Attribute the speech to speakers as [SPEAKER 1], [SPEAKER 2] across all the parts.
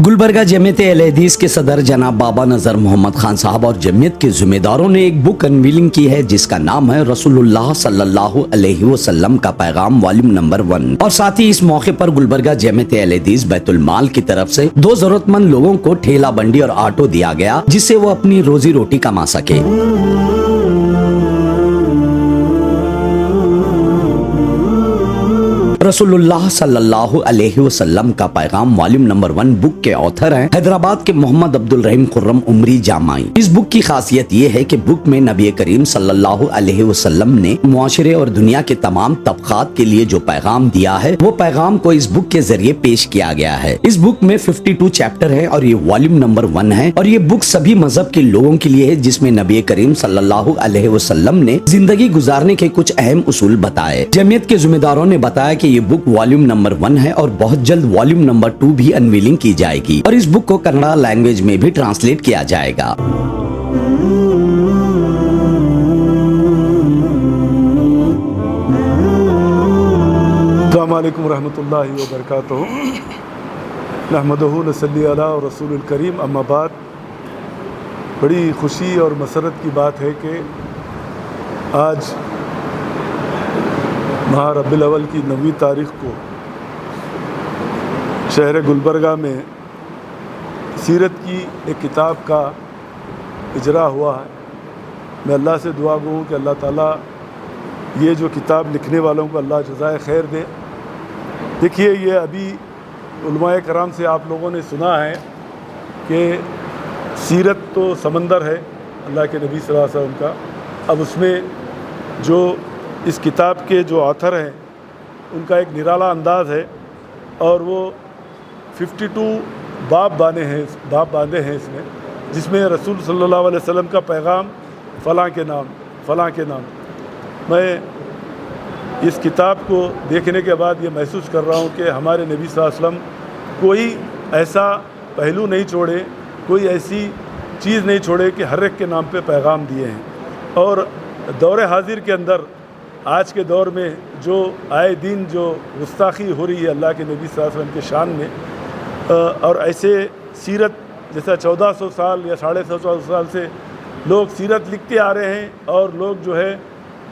[SPEAKER 1] गुलबर्गा जमीयत अहले हदीस के सदर जनाब बाबा नजर मोहम्मद खान साहब और जमीयत के जिम्मेदारों ने एक बुक अनवीलिंग की है जिसका नाम है रसूलुल्लाह सल्लल्लाहु अलैहि वसल्लम का पैगाम वॉल्यूम नंबर 1। और साथ ही इस मौके पर गुलबर्गा जमीयत अहले हदीस बैतुल माल की तरफ से 2 जरूरतमंद लोगों को ठेला बंडी और ऑटो दिया गया जिससे वो अपनी रोजी रोटी कमा सके। रसूलुल्लाह सल्लल्लाहु अलैहि वसल्लम का पैगाम वॉल्यूम नंबर 1 बुक के ऑथर हैं हैदराबाद के मोहम्मद अब्दुल रहीम खुर्रम उमरी जामाई। इस बुक की खासियत ये है कि बुक में नबी करीम सल्लल्लाहु अलैहि वसल्लम ने मुआशरे और दुनिया के तमाम तबकात के लिए जो पैगाम दिया है वो पैगाम को इस बुक के जरिए पेश किया गया है। इस बुक में 52 चैप्टर है और ये वॉल्यूम नंबर 1 है और ये बुक सभी मजहब के लोगों के लिए है जिसमें नबी करीम सल्लल्लाहु अलैहि वसल्लम ने जिंदगी गुजारने के कुछ अहम उसूल बताए। जमीयत के जिम्मेदारों ने बताया कि ये बुक वॉल्यूम नंबर 1 है और बहुत जल्द वॉल्यूम नंबर 2 भी अनवीलिंग की जाएगी और इस बुक को कन्नड़ा लैंग्वेज में भी ट्रांसलेट किया जाएगा।
[SPEAKER 2] अस्सलामु अलैकुम रहमतुल्लाहि व बरकातहू। नहमदुहु नसल्ली अला रसूलिल करीम, अम्मा बाद। बड़ी खुशी और मसरत की बात है कि आज माह रबीउल अव्वल की 9वीं तारीख़ को शहर गुलबर्गा में सीरत की एक किताब का इजरा हुआ है। मैं अल्लाह से दुआ गो हूँ कि अल्लाह ताला ये जो किताब लिखने वालों को अल्लाह जज़ाए खैर दे। देखिए, ये अभी उलमाए कराम से आप लोगों ने सुना है कि सीरत तो समंदर है अल्लाह के नबी सल्लल्लाहु अलैहि वसल्लम का। अब उसमें जो इस किताब के जो ऑथर हैं उनका एक निराला अंदाज़ है और वो 52 बाब बांधे हैं इसमें, जिसमें रसूल सल्लल्लाहु अलैहि वसल्लम का पैगाम फ़लाँ के नाम। मैं इस किताब को देखने के बाद ये महसूस कर रहा हूँ कि हमारे नबी सल्लल्लाहु अलैहि वसल्लम कोई ऐसा पहलू नहीं छोड़े, कोई ऐसी चीज़ नहीं छोड़े कि हर एक के नाम पे पैगाम दिए हैं। और दौर हाजिर के अंदर आज के दौर में जो आए दिन जो गुस्ताखी हो रही है अल्लाह के नबी सल्लल्लाहु अलैहि वसल्लम के शान में, और ऐसे सीरत जैसा 1400 साल या 1450 साल से लोग सीरत लिखते आ रहे हैं और लोग जो है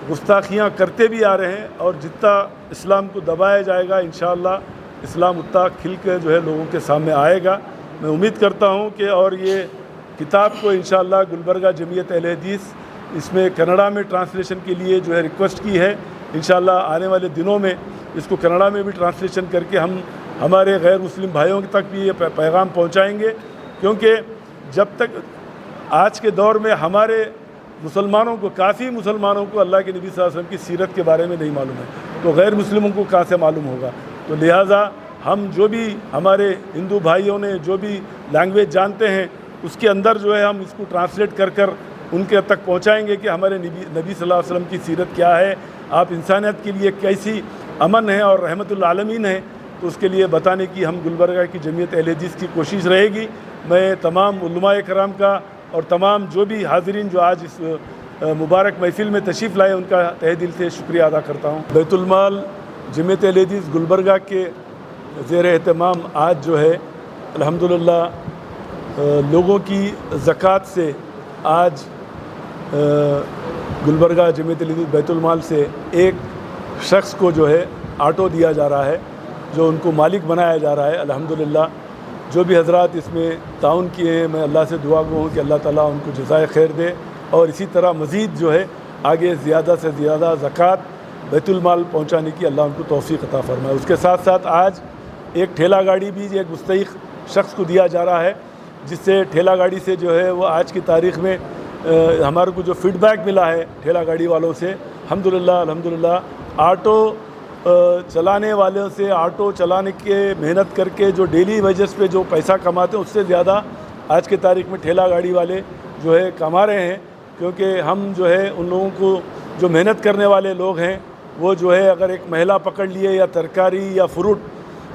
[SPEAKER 2] गुस्ताखियाँ करते भी आ रहे हैं, और जितना इस्लाम को दबाया जाएगा इंशाअल्लाह इस्लाम उतना खिल के जो है लोगों के सामने आएगा। मैं उम्मीद करता हूँ कि और ये किताब को इंशाअल्लाह गुलबर्गा जमीयत अहले हदीस इसमें कन्नड़ा में ट्रांसलेशन के लिए जो है रिक्वेस्ट की है। इंशाअल्लाह आने वाले दिनों में इसको कन्नड़ा में भी ट्रांसलेशन करके हम हमारे गैर मुस्लिम भाइयों तक भी ये पैगाम पहुंचाएंगे, क्योंकि जब तक आज के दौर में हमारे मुसलमानों को, काफ़ी मुसलमानों को अल्लाह के नबी सल्लल्लाहु अलैहि वसल्लम की सीरत के बारे में नहीं मालूम है, तो गैर मुस्लिमों को कहाँ से मालूम होगा। तो लिहाजा हम जो भी हमारे हिंदू भाइयों ने जो भी लैंग्वेज जानते हैं उसके अंदर जो है हम इसको ट्रांसलेट कर उनके तक पहुंचाएंगे कि हमारे नबी सल्लल्लाहु अलैहि वसल्लम की सीरत क्या है, आप इंसानियत के लिए कैसी अमन है और रहमतुल आलमीन है, तो उसके लिए बताने की हम गुलबर्गा की जमीयत अहले हदीस की कोशिश रहेगी। मैं तमाम उलमाए कराम का और तमाम जो भी हाज़रीन जो आज इस मुबारक महफिल में तशरीफ़ लाए उनका तहे दिल से शुक्रिया अदा करता हूँ। बैतुल माल जमीयत अहले हदीस गुलबर्गा के ज़ेर एहतमाम आज जो है अल्हम्दुलिल्लाह लोगों की ज़कात से आज गुलबर्गा जमीयत अहले हदीस बैतुल माल से एक शख्स को जो है ऑटो दिया जा रहा है, जो उनको मालिक बनाया जा रहा है। अल्हम्दुलिल्लाह जो भी हजरात इसमें ताउन किए हैं, मैं अल्लाह से दुआ गो हूँ कि अल्लाह ताला उनको जज़ाए खैर दे और इसी तरह मज़ीद जो है आगे ज़्यादा से ज़्यादा ज़कात बैतुल माल पहुँचाने की अल्लाह उनको तौफ़ीक़ अता फ़रमाए। उसके साथ साथ आज एक ठेला गाड़ी भी एक मुस्तहिक़ शख्स को दिया जा रहा है, जिससे ठेला गाड़ी से जो है वो आज की तारीख़ में हमारे को जो फीडबैक मिला है ठेला गाड़ी वालों से, अल्हम्दुलिल्लाह ऑटो चलाने वालों से, ऑटो चलाने के मेहनत करके जो डेली वेजेस पे जो पैसा कमाते हैं उससे ज़्यादा आज के तारीख़ में ठेला गाड़ी वाले जो है कमा रहे हैं, क्योंकि हम जो है उन लोगों को जो मेहनत करने वाले लोग हैं वो जो है अगर एक महिला पकड़ लिए या तरकारी या फ्रूट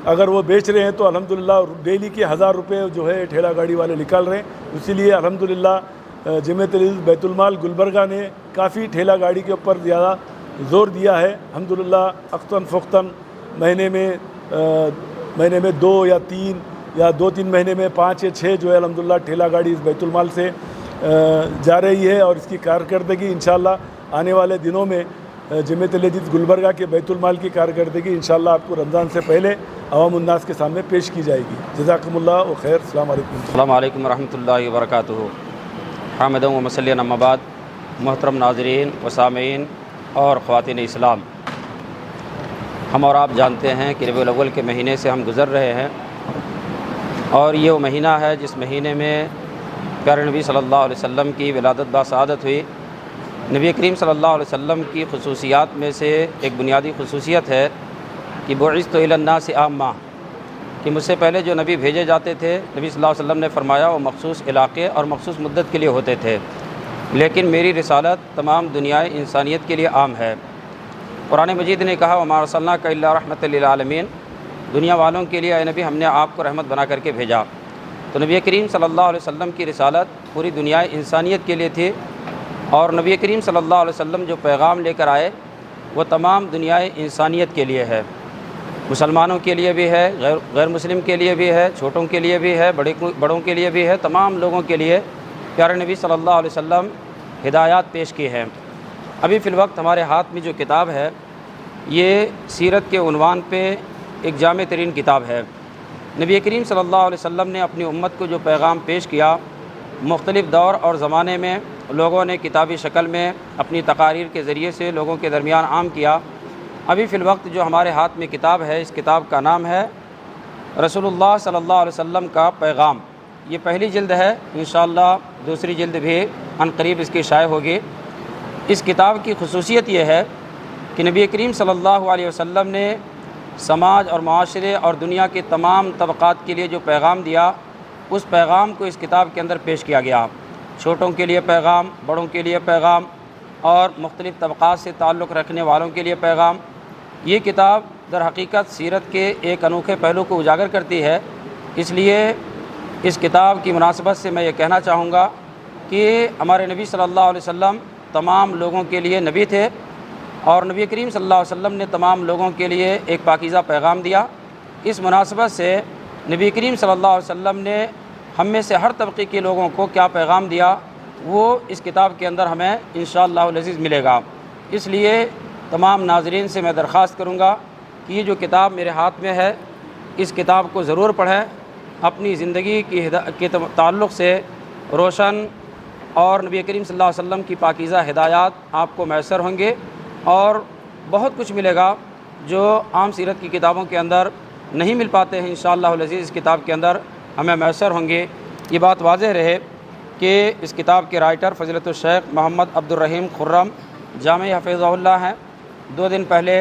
[SPEAKER 2] अगर वो बेच रहे हैं तो अल्हम्दुलिल्लाह डेली के 1000 रुपये जो है ठेला गाड़ी वाले निकाल रहे हैं। इसीलिए अल्हम्दुलिल्लाह जमीयत अहले हदीस बैतुल माल गुलबर्गा ने काफ़ी ठेला गाड़ी के ऊपर ज़्यादा ज़ोर दिया है। अल्हम्दुलिल्लाह अख्तन फ़ख्तन महीने में 2 या 3 या 2-3 महीने में 5 या 6 जो है अल्हम्दुलिल्लाह ठेला गाड़ी इस बैतुल माल से जा रही है और इसकी कारकर्दगी इंशाअल्लाह आने वाले दिनों में जमीयत अल-हदीस गुलबर्गा के बैतुल माल की कारकर्दगी इंशाअल्लाह आपको रमज़ान से पहले अवामुन्नास के सामने पेश की जाएगी। जज़ाकुमुल्लाह व खैर। अस्सलाम वालेकुम।
[SPEAKER 3] अस्सलाम वालेकुम रहमतुल्लाहि व बरकातुहू। हामिदन व मुसल्लियन अम्मा बाद। मोहतरम नाज़रीन व सामीन और ख़वातीन इस्लाम, हम और आप जानते हैं कि रबीउल अव्वल के महीने से हम गुज़र रहे हैं और ये वो महीना है जिस महीने में प्यारे नबी सल्लल्लाहु अलैहि वसल्लम की विलादत बासआदत हुई। नबी करीम सल्लल्लाहु अलैहि वसल्लम की खुसूसियात में से एक बुनियादी खुसूसियत है कि बुइस्तु इलन्नासि आम्मा, कि मुझसे पहले जो नबी भेजे जाते थे, नबी सल्लल्लाहु अलैहि वसल्लम ने फरमाया वो मखसूस इलाक़े और मखसूस मुद्दत के लिए होते थे, लेकिन मेरी रिसालत तमाम दुनिया इंसानियत के लिए आम है। कुरान मजीद ने कहा वमा अरसलनाका इल्ला रहमतल लिल आलमीन, दुनिया वालों के लिए नबी हमने आपको रहमत बना करके भेजा। तो नबी करीम सल्लल्लाहु अलैहि वसल्लम की रिसालत पूरी दुनिया इंसानियत के लिए थी और नबी करीम सल्लल्लाहु अलैहि वसल्लम जो पैगाम लेकर आए वो तमाम दुनिया इंसानियत के लिए है। मुसलमानों के लिए भी है, गैर मुस्लिम के लिए भी है, छोटों के लिए भी है, बड़ों के लिए भी है, तमाम लोगों के लिए प्यारे नबी सल्लल्लाहु अलैहि वसल्लम हिदायत पेश की हैं। अभी फ़िलवक्त हमारे हाथ में जो किताब है ये सीरत के उन्वान पे एक जामे तरीन किताब है। नबी करीम सल्लल्लाहु अलैहि वसल्लम ने अपनी उम्मत को जो पैगाम पेश किया, मुख्तलिफ़ दौर और ज़माने में लोगों ने किताबी शक्ल में अपनी तकारीर के ज़रिए से लोगों के दरमियान आम किया। अभी फ़िलवक्त जो हमारे हाथ में किताब है, इस किताब का नाम है रसूलुल्लाह सल्लल्लाहु अलैहि वसल्लम का पैगाम। ये पहली जिल्द है, इंशाअल्लाह दूसरी जिल्द भी अनकरीब इसकी शाये होगी। इस किताब की खुसूसियत ये है कि नबी करीम सल्लल्लाहु अलैहि वसल्लम ने समाज और माशरे और दुनिया के तमाम तबक़ात के लिए जो पैगाम दिया, उस पैगाम को इस किताब के अंदर पेश किया गया। छोटों के लिए पैगाम, बड़ों के लिए पैगाम और मुख्तलिफ़ तबक़ात से ताल्लुक़ रखने वालों के लिए पैगाम। ये किताब दर हकीकत सीरत के एक अनोखे पहलू को उजागर करती है। इसलिए इस किताब की मुनासबत से मैं ये कहना चाहूँगा कि हमारे नबी सल्लल्लाहु अलैहि वसल्लम तमाम लोगों के लिए नबी थे और नबी करीम सल्लल्लाहु अलैहि वसल्लम ने तमाम लोगों के लिए एक पाकीज़ा पैगाम दिया। इस मुनासबत से नबी करीम सल्लल्लाहु अलैहि वसल्लम ने हम में से हर तबक़े के लोगों को क्या पैगाम दिया वो इस किताब के अंदर हमें इंशाअल्लाह अज़ीज़ मिलेगा। इसलिए तमाम नाज़रीन से मैं दरख्वास्त करूँगा कि ये जो किताब मेरे हाथ में है, इस किताब को ज़रूर पढ़ें। अपनी ज़िंदगी के ताल्लुक़ से रोशन और नबी करीम सल्लल्लाहु अलैहि वसल्लम की पाकीज़ा हिदायत आपको मैसर होंगे और बहुत कुछ मिलेगा जो आम सीरत की किताबों के अंदर नहीं मिल पाते हैं। इंशाअल्लाह अज़ीज़ इस किताब के अंदर हमें मैसर होंगे। ये बात वाज़ेह रहे कि इस किताब के राइटर फ़ज़ीलतुल शेख मोहम्मद अब्दुर रहीम खुर्रम जामे हफ़िज़हुल्लाह हैं। 2 दिन पहले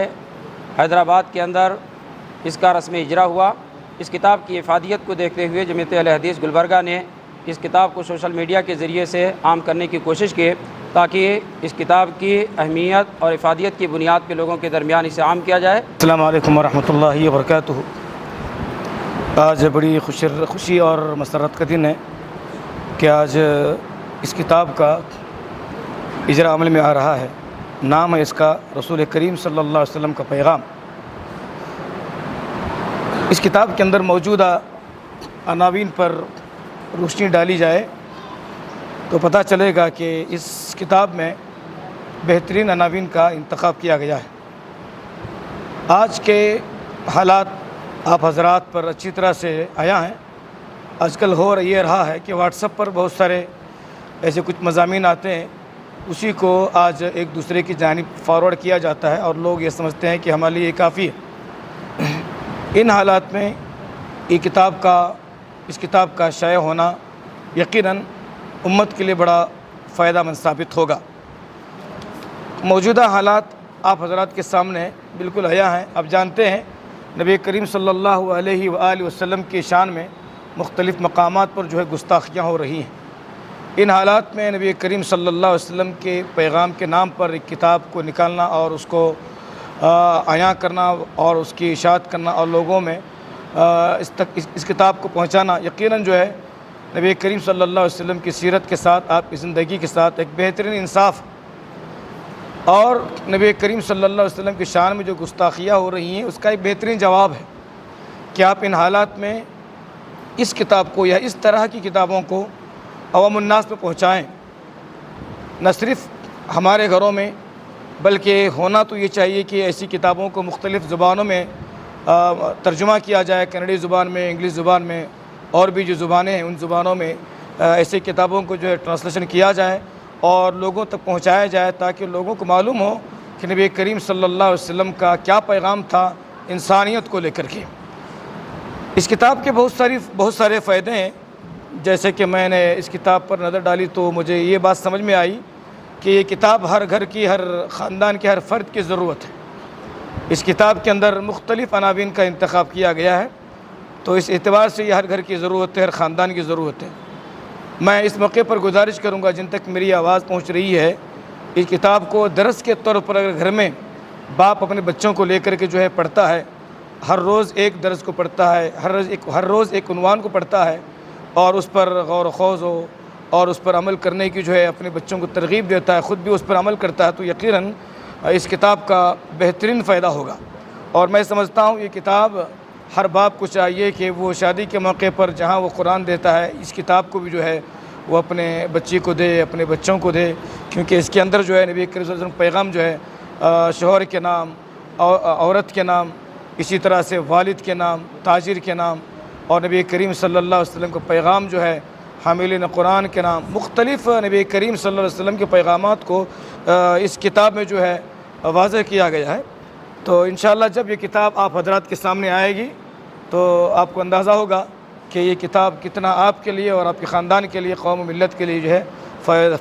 [SPEAKER 3] हैदराबाद के अंदर इसका रस्मी इजरा हुआ। इस किताब की इफ़ादियत को देखते हुए जमीयत अल-हदीस गुलबर्गा ने इस किताब को सोशल मीडिया के ज़रिए से आम करने की कोशिश की ताकि इस किताब की अहमियत और इफ़ादियत की बुनियाद पर लोगों के दरमियान इसे आम किया जाए।
[SPEAKER 4] अस्सलामु अलैकुम वरहमतुल्लाहि वबरकातुहू। आज बड़ी खुशी और मसरत का दिन है कि आज इस किताब का इजरा अमल में आ रहा है। नाम है इसका रसूल करीम सल्लल्लाहु अलैहि वसल्लम का पैगाम। इस किताब के अंदर मौजूदा अनावीन पर रोशनी डाली जाए तो पता चलेगा कि इस किताब में बेहतरीन अनावीन का इंतखाब किया गया है। आज के हालात आप हज़रात पर अच्छी तरह से आया हैं। आजकल हो ये रहा है कि व्हाट्सएप पर बहुत सारे ऐसे कुछ मज़ामीन आते हैं, उसी को आज एक दूसरे की जानिब फॉरवर्ड किया जाता है और लोग ये समझते हैं कि हमारे लिए काफ़ी है। इन हालात में इस किताब का शाये होना यकीनन उम्मत के लिए बड़ा फ़ायदामंद साबित होगा। मौजूदा हालात आप हज़रात के सामने बिल्कुल आया हैं। आप जानते हैं नबी करीम सल्लल्लाहु अलैहि वसल्लम की शान में मुख्तलिफ़ मकामात पर जो है गुस्ताखियाँ हो रही हैं। इन हालात में नबी करीम सल्लल्लाहु अलैहि वसल्लम के पैगाम के नाम पर एक किताब को निकालना और उसको आया करना और उसकी इशाअत करना और लोगों में इस किताब को पहुँचाना यकीनन जो है नबी करीम सल्लल्लाहु अलैहि वसल्लम की सीरत के साथ, आपकी ज़िंदगी के साथ एक बेहतरीन इंसाफ और नबी करीम सल्लल्लाहु अलैहि वसल्लम की शान में जो गुस्ताखियाँ हो रही हैं उसका एक बेहतरीन जवाब है कि आप इन हालात में اس کتاب کو یا اس طرح کی کتابوں کو عوام الناس پہ پہنچائیں، نہ صرف ہمارے گھروں میں بلکہ ہونا تو یہ چاہیے کہ ایسی کتابوں کو مختلف زبانوں میں ترجمہ کیا جائے، کنڑی زبان میں، انگلش زبان میں، اور بھی جو زبانیں ہیں ان زبانوں میں ایسی کتابوں کو جو ہے ٹرانسلیشن کیا جائے اور لوگوں تک پہنچایا جائے، تاکہ لوگوں کو معلوم ہو کہ نبی کریم صلی اللہ علیہ وسلم کا کیا پیغام تھا انسانیت کو لے کر کے۔ اس کتاب کے بہت سارے فائدے ہیں۔ جیسے کہ میں نے اس کتاب پر نظر ڈالی تو مجھے یہ بات سمجھ میں آئی کہ یہ کتاب ہر گھر کی، ہر خاندان کے ہر فرد کی ضرورت ہے۔ اس کتاب کے اندر مختلف عناوین کا انتخاب کیا گیا ہے، تو اس اعتبار سے یہ ہر گھر کی ضرورت ہے، ہر خاندان کی ضرورت ہے۔ میں اس موقع پر گزارش کروں گا جن تک میری آواز پہنچ رہی ہے، اس کتاب کو درس کے طور پر اگر گھر میں باپ اپنے بچوں کو لے کر کے جو ہے پڑھتا ہے، ہر روز ایک درس کو پڑھتا ہے، ہر روز ایک عنوان کو پڑھتا ہے اور اس پر غور و خوض ہو اور اس پر عمل کرنے کی جو ہے اپنے بچوں کو ترغیب دیتا ہے، خود بھی اس پر عمل کرتا ہے، تو یقیناً اس کتاب کا بہترین فائدہ ہوگا۔ اور میں سمجھتا ہوں یہ کتاب ہر باپ کو چاہیے کہ وہ شادی کے موقع پر جہاں وہ قرآن دیتا ہے، اس کتاب کو بھی جو ہے وہ اپنے بچی کو دے، اپنے بچوں کو دے، کیونکہ اس کے اندر جو ہے نبی کریم صلی اللہ علیہ وسلم پیغام جو ہے شوہر کے نام، عورت کے نام، اسی طرح سے والد کے نام، تاجر کے نام، اور نبی کریم صلی اللہ علیہ وسلم کا پیغام جو ہے حاملین قرآن کے نام، مختلف نبی کریم صلی اللہ علیہ وسلم کے پیغامات کو اس کتاب میں جو ہے واضح کیا گیا ہے۔ تو انشاءاللہ جب یہ کتاب آپ حضرات کے سامنے آئے گی تو آپ کو اندازہ ہوگا کہ یہ کتاب کتنا آپ کے لیے اور آپ کے خاندان کے لیے، قوم و ملت کے لیے جو ہے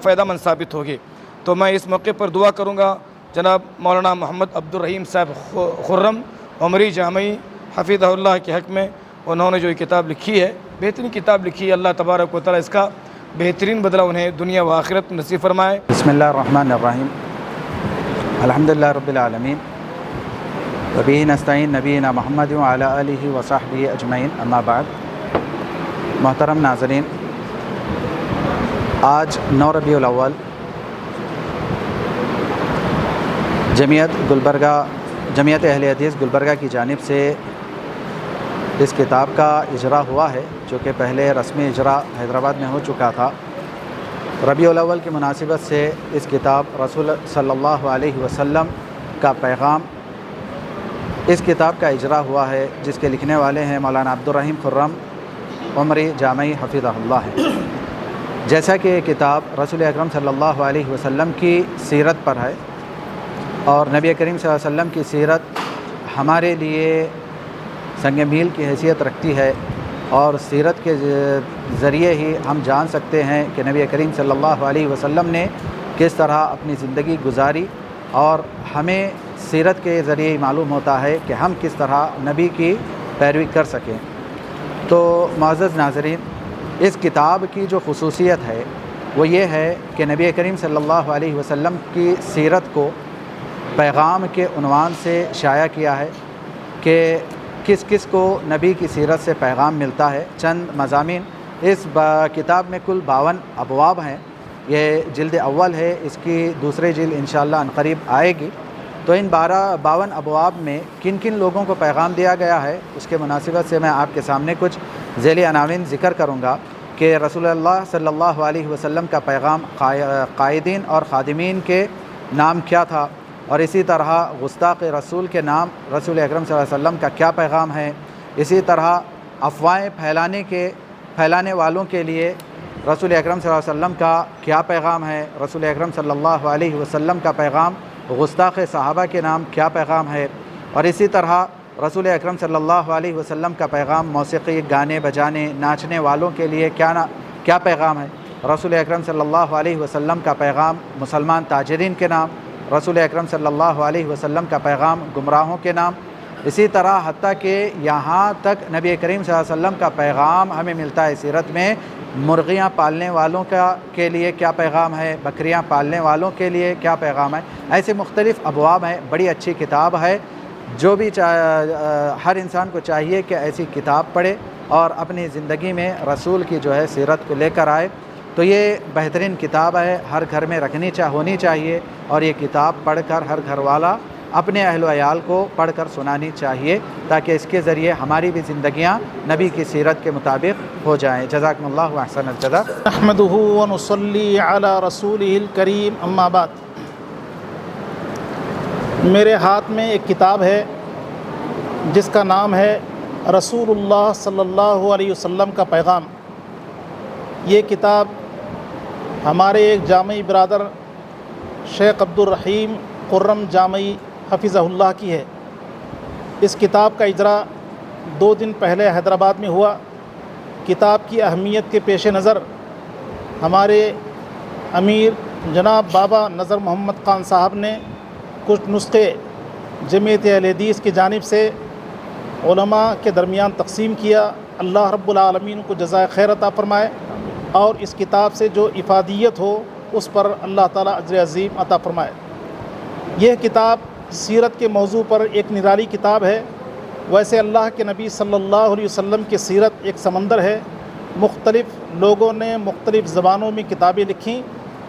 [SPEAKER 4] فائدہ مند ثابت ہوگی۔ تو میں اس موقع پر دعا کروں گا جناب مولانا محمد عبد الرحیم صاحب خرم عمری جامعی حفظہ اللہ کے حق میں، انہوں نے جو یہ کتاب لکھی ہے، بہترین کتاب لکھی ہے، اللہ تبارک و تعالیٰ اس کا بہترین بدلہ انہیں دنیا و آخرت میں نصیب فرمائے۔
[SPEAKER 5] بسم اللہ الرحمن الرحیم، الحمدللہ رب العالمین، وبہ نستعین نبینا محمد وعلی آلہ وصحبہ اجمعین، اما بعد۔ محترم ناظرین، آج 9 ربیع الاول جمعیت اہل حدیث گلبرگہ کی جانب سے اس کتاب کا اجرا ہوا ہے، جو کہ پہلے رسمی اجرا حیدرآباد میں ہو چکا تھا۔ ربیع الاول کی مناسبت سے اس کتاب رسول صلی اللہ علیہ وسلم کا پیغام، اس کتاب کا اجرا ہوا ہے، جس کے لکھنے والے ہیں مولانا عبد الرحیم خرم عمری جامعی حفظہ اللہ ہے۔ جیسا کہ یہ کتاب رسول اکرم صلی اللہ علیہ وسلم کی سیرت پر ہے، اور نبی کریم صلی اللہ علیہ وسلم کی سیرت ہمارے لیے سنگ میل کی حیثیت رکھتی ہے، اور سیرت کے ذریعے ہی ہم جان سکتے ہیں کہ نبی کریم صلی اللہ علیہ وسلم نے کس طرح اپنی زندگی گزاری، اور ہمیں سیرت کے ذریعے ہی معلوم ہوتا ہے کہ ہم کس طرح نبی کی پیروی کر سکیں۔ تو معزز ناظرین، اس کتاب کی جو خصوصیت ہے وہ یہ ہے کہ نبی کریم صلی اللہ علیہ وسلم کی سیرت کو پیغام کے عنوان سے شائع کیا ہے کہ کس کس کو نبی کی سیرت سے پیغام ملتا ہے۔ چند مضامین، اس کتاب میں کل 52 ابواب ہیں، یہ جلد اول ہے، اس کی دوسری جلد انشاءاللہ عنقریب آئے گی۔ تو ان 52 ابواب میں کن کن لوگوں کو پیغام دیا گیا ہے، اس کے مناسبت سے میں آپ کے سامنے کچھ ذیلی عناوین ذکر کروں گا کہ رسول اللہ صلی اللہ علیہ وسلم کا پیغام قائدین اور خادمین کے نام کیا تھا، اور اسی طرح گستاخ رسول کے نام رسول اکرم صلی اللہ علیہ وسلم کا کیا پیغام ہے۔ اسی طرح افواہیں پھیلانے والوں کے لیے رسول اکرم صلی اللہ علیہ وسلم کا کیا پیغام ہے، رسول اکرم صلی اللہ علیہ وسلم کا پیغام گستاخ صحابہ کے نام کیا پیغام ہے، اور اسی طرح رسول اکرم صلی اللہ علیہ وسلم کا پیغام موسیقی، گانے بجانے، ناچنے والوں کے لیے کیا پیغام ہے، رسول اکرم صلی اللہ علیہ وسلم کا پیغام مسلمان تاجرین کے نام، رسول اکرم صلی اللہ علیہ وسلم کا پیغام گمراہوں کے نام۔ اسی طرح حتیٰ کہ یہاں تک نبی کریم صلی اللہ علیہ وسلم کا پیغام ہمیں ملتا ہے سیرت میں، مرغیاں پالنے والوں کے لیے کیا پیغام ہے، بکریاں پالنے والوں کے لیے کیا پیغام ہے۔ ایسے مختلف ابواب ہیں، بڑی اچھی کتاب ہے، جو بھی ہر انسان کو چاہیے کہ ایسی کتاب پڑھے اور اپنی زندگی میں رسول کی جو ہے سیرت کو لے کر آئے۔ تو یہ بہترین کتاب ہے، ہر گھر میں ہونی چاہیے، اور یہ کتاب پڑھ کر ہر گھر والا اپنے اہل و عیال کو پڑھ کر سنانی چاہیے تاکہ اس کے ذریعے ہماری بھی زندگیاں نبی کی سیرت کے مطابق ہو جائیں۔ جزاکم اللہ احسن الجزا۔
[SPEAKER 6] نحمده ونصلي على رسوله الکریم، اما بعد۔ میرے ہاتھ میں ایک کتاب ہے جس کا نام ہے رسول اللہ صلی اللہ علیہ وسلم کا پیغام۔ یہ کتاب ہمارے ایک جامعی برادر شیخ عبدالرحیم خرم جامعی حفظہ اللہ کی ہے۔ اس کتاب کا اجرا 2 دن پہلے حیدرآباد میں ہوا۔ کتاب کی اہمیت کے پیش نظر ہمارے امیر جناب بابا نذر محمد خان صاحب نے کچھ نسخے جمعیت اہل حدیث کی جانب سے علماء کے درمیان تقسیم کیا۔ اللہ رب العالمین کو جزائے خیر عطا فرمائے، اور اس کتاب سے جو افادیت ہو اس پر اللہ تعالیٰ اجر عظیم عطا فرمائے۔ یہ کتاب سیرت کے موضوع پر ایک نرالی کتاب ہے۔ ویسے اللہ کے نبی صلی اللہ علیہ وسلم کی سیرت ایک سمندر ہے۔ مختلف لوگوں نے مختلف زبانوں میں کتابیں لکھیں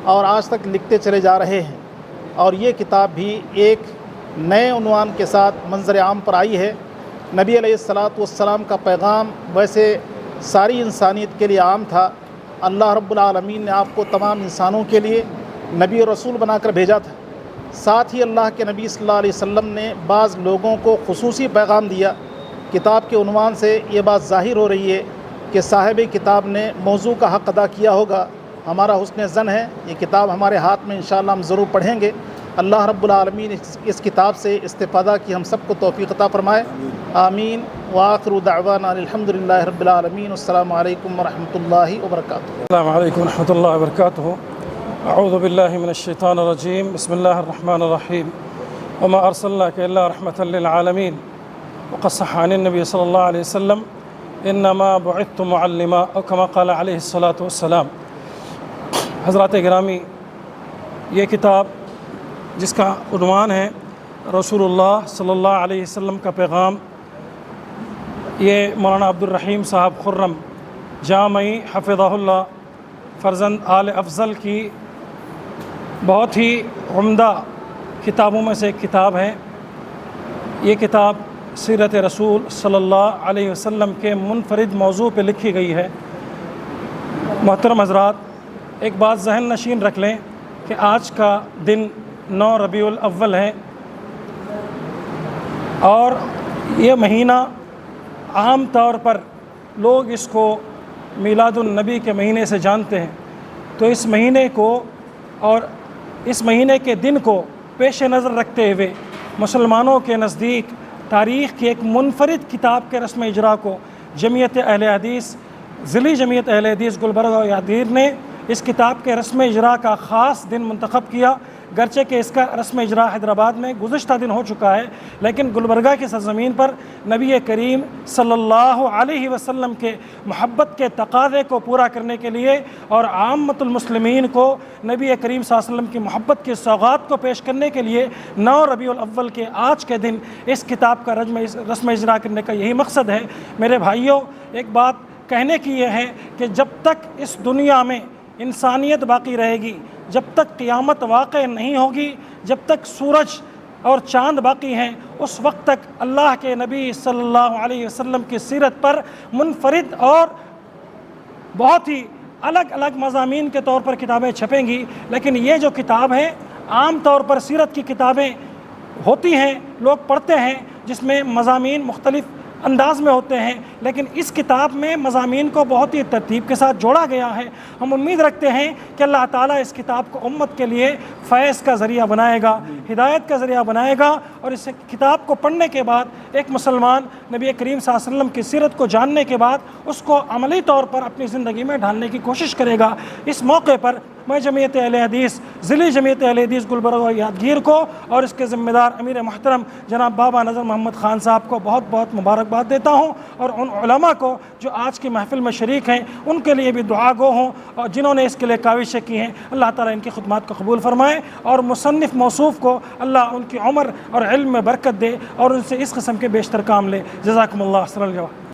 [SPEAKER 6] اور آج تک لکھتے چلے جا رہے ہیں، اور یہ کتاب بھی ایک نئے عنوان کے ساتھ منظر عام پر آئی ہے۔ نبی علیہ الصلاۃ والسلام کا پیغام ویسے ساری انسانیت کے لیے عام تھا۔ اللہ رب العالمین نے آپ کو تمام انسانوں کے لیے نبی اور رسول بنا کر بھیجا تھا۔ ساتھ ہی اللہ کے نبی صلی اللہ علیہ وسلم نے بعض لوگوں کو خصوصی پیغام دیا۔ کتاب کے عنوان سے یہ بات ظاہر ہو رہی ہے کہ صاحب کتاب نے موضوع کا حق ادا کیا ہوگا۔ ہمارا حسن ظن ہے یہ کتاب ہمارے ہاتھ میں انشاءاللہ ہم ضرور پڑھیں گے۔ اللہ رب العالمین اس کتاب سے استفادہ کی ہم سب کو توفیق عطا فرمائے، آمین۔ وآخر دعوانا الحمدللہ رب العالمین۔ السلام علیکم ورحمۃ اللہ وبرکاتہ۔
[SPEAKER 7] السلام علیکم ورحمۃ اللہ وبرکاتہ۔ اعوذ باللہ من الشیطان الرجیم، بسم اللہ الرحمن الرحیم۔ وما ارسلناک الا رحمۃ للعالمین، وقد صح عن النبی صلی اللہ علیہ وسلم انما بعثت معلما، او کما قال علیہ الصلاۃ والسلام۔ حضرات گرامی، یہ کتاب جس کا عنوان ہے رسول اللہ صلی اللہ علیہ وسلم کا پیغام، یہ مولانا عبدالرحیم صاحب خرم جامعی حفظہ اللہ فرزند آل افضل کی بہت ہی عمدہ کتابوں میں سے ایک کتاب ہے۔ یہ کتاب سیرت رسول صلی اللہ علیہ وسلم کے منفرد موضوع پہ لکھی گئی ہے۔ محترم حضرات، ایک بات ذہن نشین رکھ لیں کہ آج کا دن 9 ربیع الاول ہے، اور یہ مہینہ عام طور پر لوگ اس کو میلاد النبی کے مہینے سے جانتے ہیں۔ تو اس مہینے کو اور اس مہینے کے دن کو پیش نظر رکھتے ہوئے مسلمانوں کے نزدیک تاریخ کی ایک منفرد کتاب کے رسم اجرا کو جمعیت اہل حدیث ضلعی جمعیت اہل حدیث گلبرگہ و یادگیر نے اس کتاب کے رسم اجرا کا خاص دن منتخب کیا۔ گرچہ کہ اس کا رسم اجرا حیدرآباد میں گزشتہ دن ہو چکا ہے، لیکن گلبرگہ کی سرزمین پر نبی کریم صلی اللہ علیہ وسلم کے محبت کے تقاضے کو پورا کرنے کے لیے اور عامت المسلمین کو نبی کریم صلی اللہ علیہ وسلم کی محبت کی سوغات کو پیش کرنے کے لیے 9 ربیع الاول کے آج کے دن اس کتاب کا رسم اجرا کرنے کا یہی مقصد ہے۔ میرے بھائیوں، ایک بات کہنے کی یہ ہے کہ جب تک اس دنیا میں انسانیت باقی رہے گی، جب تک قیامت واقع نہیں ہوگی، جب تک سورج اور چاند باقی ہیں، اس وقت تک اللہ کے نبی صلی اللہ علیہ وسلم کی سیرت پر منفرد اور بہت ہی الگ الگ مضامین کے طور پر کتابیں چھپیں گی۔ لیکن یہ جو کتاب ہے، عام طور پر سیرت کی کتابیں ہوتی ہیں، لوگ پڑھتے ہیں، جس میں مضامین مختلف انداز میں ہوتے ہیں، لیکن اس کتاب میں مضامین کو بہت ہی ترتیب کے ساتھ جوڑا گیا ہے۔ ہم امید رکھتے ہیں کہ اللہ تعالیٰ اس کتاب کو امت کے لیے فیض کا ذریعہ بنائے گا، ہدایت کا ذریعہ بنائے گا، اور اس کتاب کو پڑھنے کے بعد ایک مسلمان نبی کریم صلی اللہ علیہ وسلم کی سیرت کو جاننے کے بعد اس کو عملی طور پر اپنی زندگی میں ڈھالنے کی کوشش کرے گا۔ اس موقع پر میں جمعیت اہل حدیث ضلعی جمعیت اہل حدیث گلبرگہ و یادگیر کو اور اس کے ذمہ دار امیر محترم جناب بابا نذر محمد خان صاحب کو بہت بہت مبارکباد دیتا ہوں، اور ان علماء کو جو آج کی محفل میں شریک ہیں ان کے لیے بھی دعا گو ہوں، اور جنہوں نے اس کے لیے کاوشیں کی ہیں، اللہ تعالیٰ ان کی خدمات کو قبول فرمائے، اور مصنف موصوف کو اللہ ان کی عمر اور علم میں برکت دے اور ان سے اس قسم کے بیشتر کام لے۔ جزاکم اللہ خیر۔